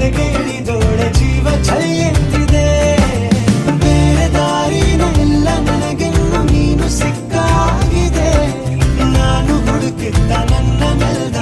ಎದೆಗೆ ಇಳಿದೋಳೆ ಜೀವ ಚೈಯೆಂತಿದೆ ಬೇರೆ ದಾರಿನ ಇಲ್ಲ ನನಗೆನ್ನು ನೀನು ಸಿಕ್ಕಾಗಿದೆ ನಾನು ಹುಡುಕಿದ್ದ ನನ್ನ ನೆಲದ